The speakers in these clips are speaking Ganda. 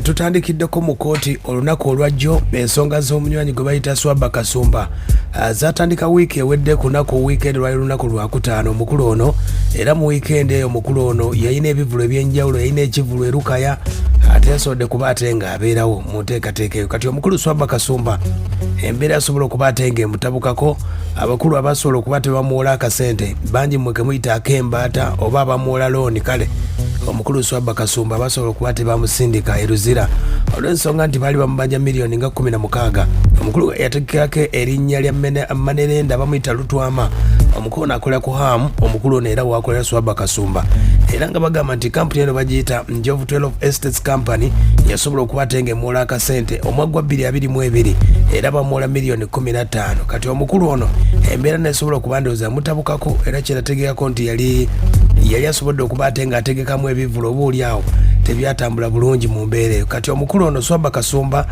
tutandikiddeko mu kooti olunaku olwajjo ensonga z'omunywanyi gwe bayita Swahaba Kasumba zatandika wiiki ewedde ku lunaku wiikendi lwali lunaku lwakutaano omukulu ono, era mu wiikendi eyo omukulu ono yalina ebivulo ebyenjawulo, yalina ekivulo erukaya ate yasobodde kuba ate nga abeerawo mu nteekateeka eyo. Kati omukulu Swahaba Kasumba embeera yasobola okuba ate nga emutabukako, abakulu abasobola okuba tebamuwola akasente bangi mmwe kemuyita ak'embaata oba abamuwola looni. Kale omukulu Swahaba Kasumba basobola okuba tebamusindika eruzira olw'ensonga nti baali bamubanja miliyoni nga 16. omukulu yategekako erinnya lya manerenda bamuyita Lutwama. omukulu nakola ku hamu, omukulu ono era wakolera Swahaba Kasumba, era nga bagamba nti kampuni eno bagiyita Njovu 12 Estates Company yasobola okuba ate nga emuwola akasente omwagwa 2022 era bamuwola miliyoni 15. kati omukulu ono embeera nesobola okuba ndowooza mutabukako, era kyenategekako nti yali asobodde okuba ate nga ategekamu ebivulo oboolyawo tebyatambula bulungi mu mbeera eyo. Kati omukulu ono Swahaba Kasumba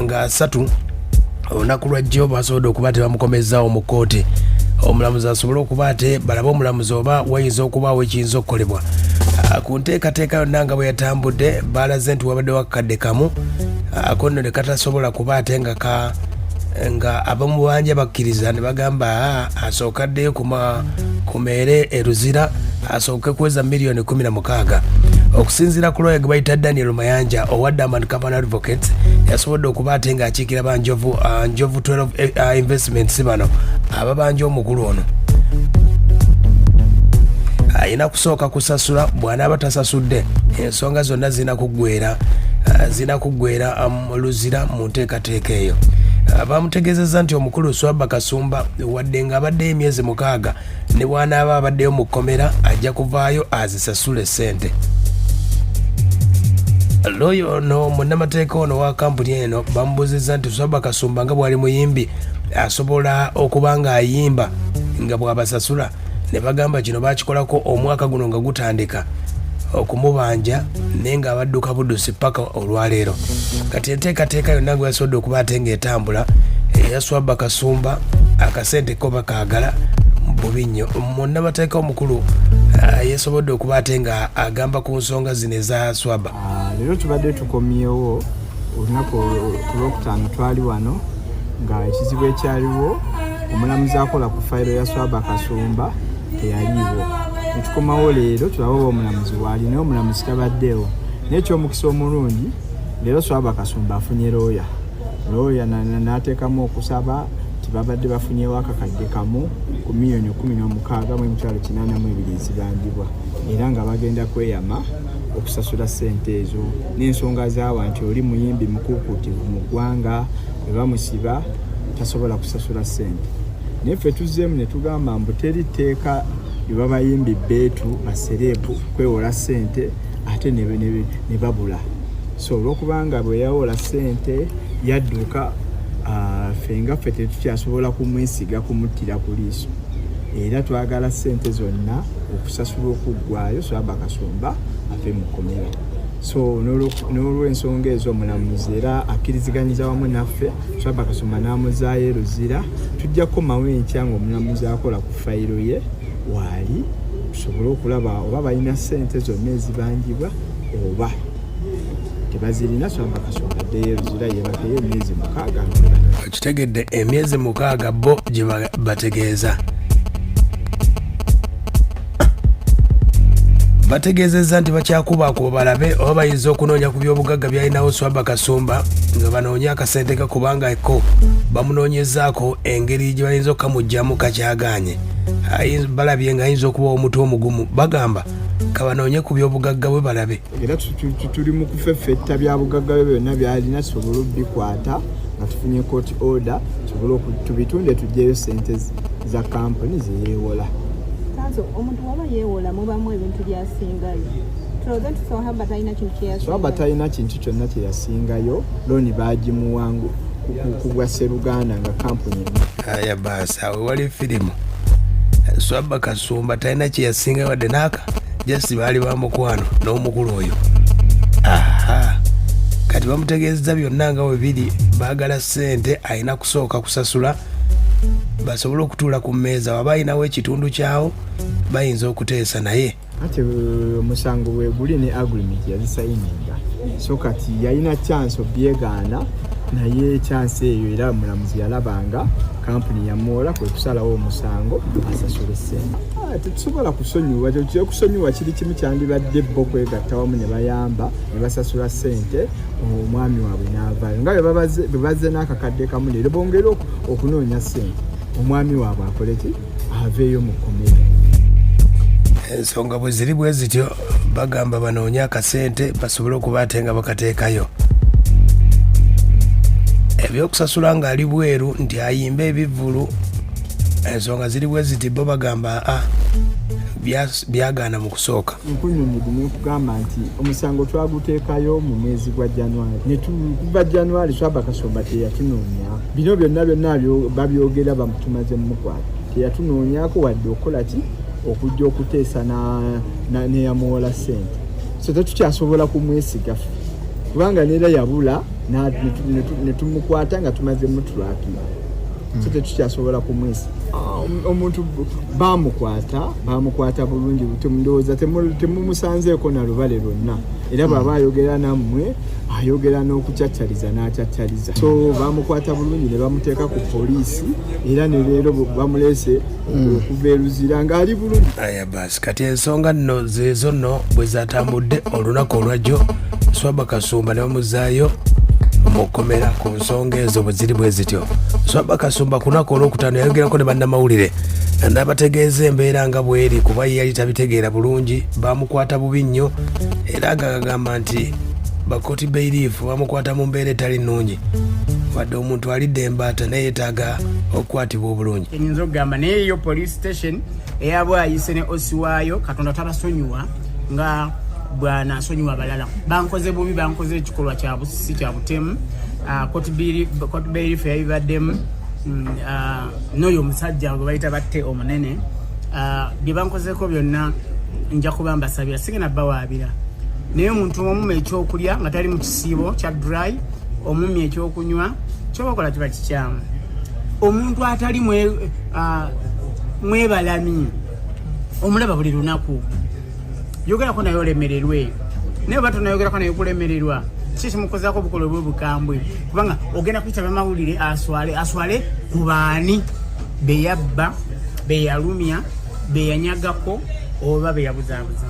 nga 3 olunaku lwajjo basobodde okuba tebamukomezaawo mu kooti. omulamuzi asobole okuba ate balaba omulamuzi oba wayinza okubaawo ekiyinza okukolebwa ku nteekateeka yonna nga bwe yatambudde. baalaze nti wabadde wakadde kamu akono ne katasobola kuba ate nga abamubanja bakkiriza ne bagamba asooka addeyo ku meere eruzira asooke kuweza miliyoni 16. okusinziira ku lawyer gwe bayita Daniel Mayanja owa Diamond Company Advocates yasobodde okuba ate nga akiikira ba Njovu 12 Investments bano ababanja omukulu ono ayina kusooka kusasula. bw'anaaba tasasudde ensonga zonna zina kuggweera luzira mu nteekateeka eyo. bamutegeezezza nti omukulu Swahaba Kasumba wadde nga abaddeyo emyezi 6 ne bw'anaaba abaddeyo mu kkomera ajja kuvaayo azisasule sente. Lawyer ono munnamateeka ono wa kampuni eno bamubuuzizza nti Swahaba Kasumba nga bw'ali muyimbi asobola okuba nga ayimba nga bw'abasasula. ne bagamba kino bakikolako omwaka guno nga gutandika okumubanja naye nga abadduka buddusi paka olwaleero. kati enteekateeka yonna gwe yasobodde okuba ate ng'etambula eya Swahaba Kasumba akasente ko bakaagala bubi nnyo. munnamateeka omukulu yasobodde okuba ate nga agamba ku nsonga zino eza Swahaba. Leero tubadde tukomyewo olunaku olwokutaano twali wano nga ekizibu ekyaliwo omulamuzi akola ku fayiro ya Swahaba Kasumba teyaliiwo. netukomawo leero tulaba oba omulamuzi waali naye omulamuzi tabaddewo. naye ekyomukisa omulungi leero Swahaba Kasumba afunye looya n'ateekamu okusaba tibabadde bafunyewo akakadde kamu ku miliyoni 16,482 ezibangibwa, era nga bagenda kweyama okusasula ssente ezo. n'ensonga zaawa nti oli muyimbi mukuukutivu mu ggwanga bwe bamusiba tasobola kusasula ssente. naye ffe tuzzeemu ne tugamba mbu teri tteeka lye babayimbi beetu basereepu kwewola ssente ate ne babula. so olw'okubanga bwe yawola ssente yadduka fenga ffe tetukyasobola kumwesiga kumuttira ku liiso, era twagala ssente zonna okusasula okuggwaayo Swahaba Kasumba ave mu kkomera. so n'olw'ensonga ezo omulamuzi era akkiriziganyiza wamu naffe Swahaba Kasumba n'amuzaayo eruzira. tujja kukomawo enkya nga omulamuzi akola ku fayiro ye waali tusobole okulaba oba balina ssente zonna ezibangibwa oba tebazirina. Swahaba Kasumba addeyo eruzira yebakeyo emyezi 6. Kitegedde emyezi 6 bo gye bategeeza. bategeezezza nti bakyakubakuba balabe oba bayinza okunoonya ku byobugagga byalinawo Swahaba Kasumba nga banoonya akasente kakubanga eko bamunoonyezaako engeri gye bayinza okukamugjamu kakyagaanye. balabye nga ayinza okuba omutwe omugumu. bagamba kabanoonye ku byobugagga bwe balabe. era tuli mu kufeffetta bya bugagga bwe byonna byalina tusobole obikwata nga tufunye court order tusobole tubitunde tugyeyo ssente za kampuni zeyeewola. omuntu waba yeewola mubamu ebintu byasingayo. tulowooza nti Swahaba talina kintu kyeyasingayo. Swahaba talina kintu kyonna kyeyasingayo. looni baagimuwangu kugwa Sseruganda nga kampuni aya baasa awe wali firimu. Swahaba Kasumba talina kyeyasingayo wadde naaka just baali bamukwano n'omukulu oyo. kati bamutegeezeza byonna nga bwe biri. baagala ssente ayina kusooka kusasula basobole okutuula ku mmeeza. waba ayinawo ekitundu kyawo bayinza okuteesa naye ate omusango bwe guli ne agreement yazisayininga so kati yalina chance obyegaana naye chance eyo era mulamuzi yalabanga kampuni yamuwola kwe kusalawo omusango asasule ssente. Tetusobola kusonyiwa, kyokyo kusonyiwa kiri kimu kyandibadde bo kwegatta wamu ne bayamba ne basasula ssente omwami waabwe n'avaayo nga bwe bazze n'akakadde kamu leero bongera okunoonya ssente omwami waabwe akoleki aveeyo mu kkomera. Ensonga bwe ziri bwe zityo bagamba banoonye akasente basobole okuba ate nga bakateekayo. Ebyokusasula ng'ali bweru nti ayimba ebivvulu, ensonga ziri bwe ziti bo bagamba byagaana mu kusooka. Nkunyumidde nekugamba nti omusango twaguteekayo mu mwezi gwa January. Kuva January Swahaba Kasumba teyatunoonya. Bino byonna babyogera bamutumaze mu mukwano. Teyatunoonyako wadde okola ki okujja okuteesa neyamuwola ssente. So tetukyasobola kumwesiga kubanga neera yabula ne tumukwata nga tumaze mutulakira. So tetukyasobola kumwesiga. Omuntu bamukwata bulungi ndowooza temumusanzeeko na lubale lwonna era bw'aba ayogera nammwe ayogera n'okucaccaliza n'acaccaliza. So bamukwata bulungi ne bamuteeka ku poliisi era ne leero bamuleese okuva eruzira ng'ali bulungi. Aya basi kati ensonga nno zeezo nno bwe zatambudde olunaku olwajjo Swahaba Kasumba ne bamuzaayo mukomera ku nsonga ezo bwe ziri bwe zityo. Swahaba Kasumba ku lunaku olwokutaano yayogerako ne bannamawulire n'abategeeza embeera nga bweri kuba yali tabitegeera bulungi, bamukwata bubi nnyo era agagamba nti bakoti bailifu bamukwata mu mbeera etali nnungi wadde omuntu alidde embaata naye yetaaga okukwatibwa obulungi. Enyinza okugamba naye yo police station eyabwe ayise ne osiwaayo Katonda tabasonyiwa nga bwana asonyiwa abalala. Bankoze bubi, bankoze ekikolwa kya busisi kya butemu. Koti bailifu yabibaddemu n'oyo omusajja gwe bayita batte omunene. Bye bankozeko byonna nja kuba mbasabira sigenda bawaabira. Naye omuntu omumma ekyokulya nga tali mu kisiibo kya dry, omummi ekyokunywa kyobakola kiba kikyamu. Omuntu atali mwebalami omulaba buli lunaku yogerako naye olemererwe, naye oba tonayogerako naye kulemererwa kikimukozaako obukolo bwe bukambwe kubanga ogenda kuyita bamawulire aswale ku baani beyabba beyalumya beyanyagako oba beyabuzaabuza.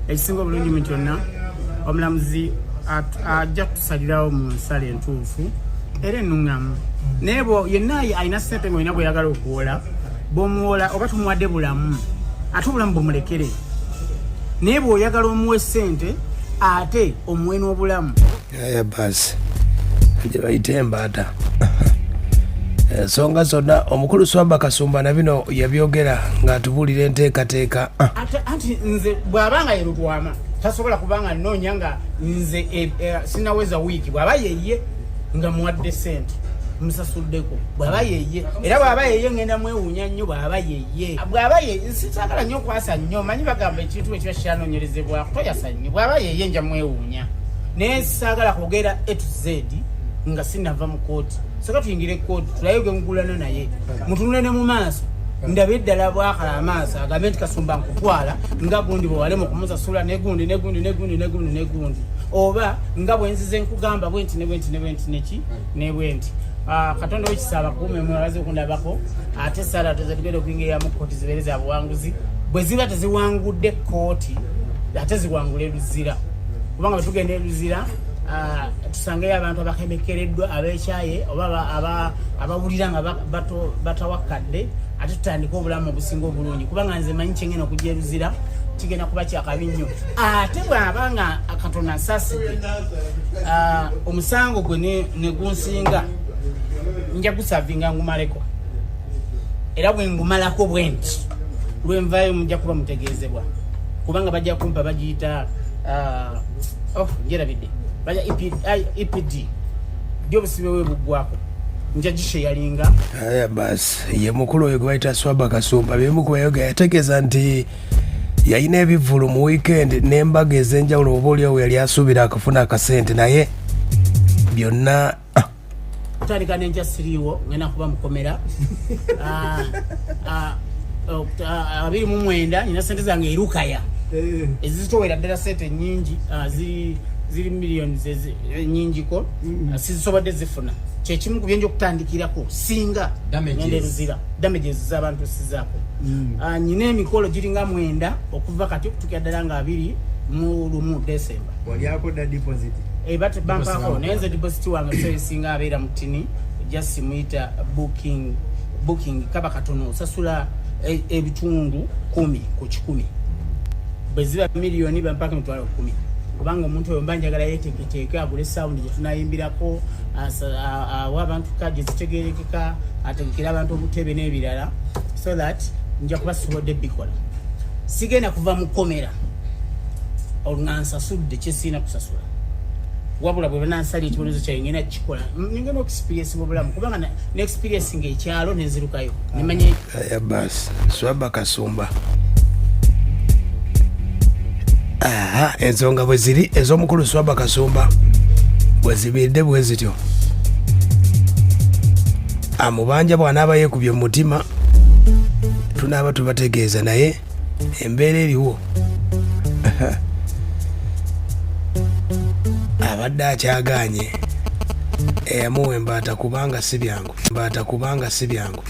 Ekisinga obulungi mu kyonna omulamuzi ajja kutusalirawo mu nsala entuufu era ennuŋŋamu. Naye yenna alina ssente ng'olina bweyagala okuwola bw'omuwola oba tumuwadde bulamu ate obulamu bumulekere. Naye bw'oyagala omuwe ssente ate omuwe n'obulamu. Aya basi gye bayita embaata. Ensonga zonna omukulu Swahaba Kasumba na bino yabyogera ng'atubuulira enteekateeka. Anti nze bw'abanga yerutwama tasobola kubanga nnoonya nga nze sinaweza wiiki bw'aba yeye nga muwadde ssente musasuddeko bw'aba yeye era bw'aba yeye ngenda mwewuunya nnyo bw'aba yeye sitagala nnyo okwasa nnyo manyi bagamba ekintu ekiba kyanoonyerezebwako toyasa nnyo bw'aba yeye nja mwewuunya naye saagala kwogera A to Z nga sinava mu kooti. Saka tuyingire kooti tulayo ge mugulana naye mutunule ne mu maaso ndabe eddala bwakala amaaso agambe nti Kasumba nkutwala nga gundi bwewale mu kumusasula negundi oba nga bwenzize nkugamba bwenti neki nebwenti. Katonda w'ekisaba kuume mwabaze okundabako ate sala tezigenda okuyingira mu kooti zibeere za buwanguzi bwe ziba teziwangudde kooti ate ziwangula eruzira kubanga bwe tugenda eruzira tusangeyo abantu abakemekereddwa abekyaye oba abawulira nga batawakadde ate tutandika obulamu obusinga obulungi kubanga nze manyi kyengenda okujja eruzira kigenda kuba kyakabi nnyo. Ate bw'aba nga Katonda nsaasidde omusango gwe ne gunsinga nja gusavinga ngumaleko era bwe ngumalako bwenti lwenvaayo mujja kuba mutegeezebwa kubanga bajja kumpa bagiyita njerabidde baja EPD byobusibe webuggwako nja gisheyalinga. Aya basi ye mukulu oyo gwe bayita Swahaba Kasumba byemu kubayoga yategeeza nti yalina ebivvulu mu weekend n'embaga ez'enjawulo oba oliawo yali asuubira akafuna akasente naye byonna kutandika n'enja siriiwo ngenda kuba mukomera 29 nina sente zange erukaya ezitowera ddala sente nnyingi ziri ziri millions nyingiko sizisobodde zifuna kyekimu ku byenja okutandikirako singa damages z'abantu sizaako nyina emikolo giringa 9 okuva kati okutukira ddala nga 21 December waliako da deposit bampako naye nze deposit wange esinga abeera mutini just simuyita booking kaba katono osasula ebitundu 10 ku 100 bwe ziba miliyoni bampaka emitwalo 10 kubanga omuntu oyo mba njagala yeteeketeeke agule sound gye tunayimbirako awa abantu kadi zitegerekeka ategekera abantu obutebe n'ebirala so that nja kuba sobodde bikola sigenda kuva mu komera olunansasudde kyesiina kusasula wabula bwe banansali ekibonezo kyayo ngenda kikola ngenda okuexperience mubulamu kubanga ne experience ng'ekyalo nenzirukayo nemanye basi Swahaba Kasumba ensonga bwe ziri ez'omukulu Swahaba Kasumba bwe zibiridde bwe zityo amubanja bw'anaaba yeekubye mu mutima tunaaba tubategeeza naye embeera eriwo abadde akyagaanye eyamuwa embaata kubanga si byangu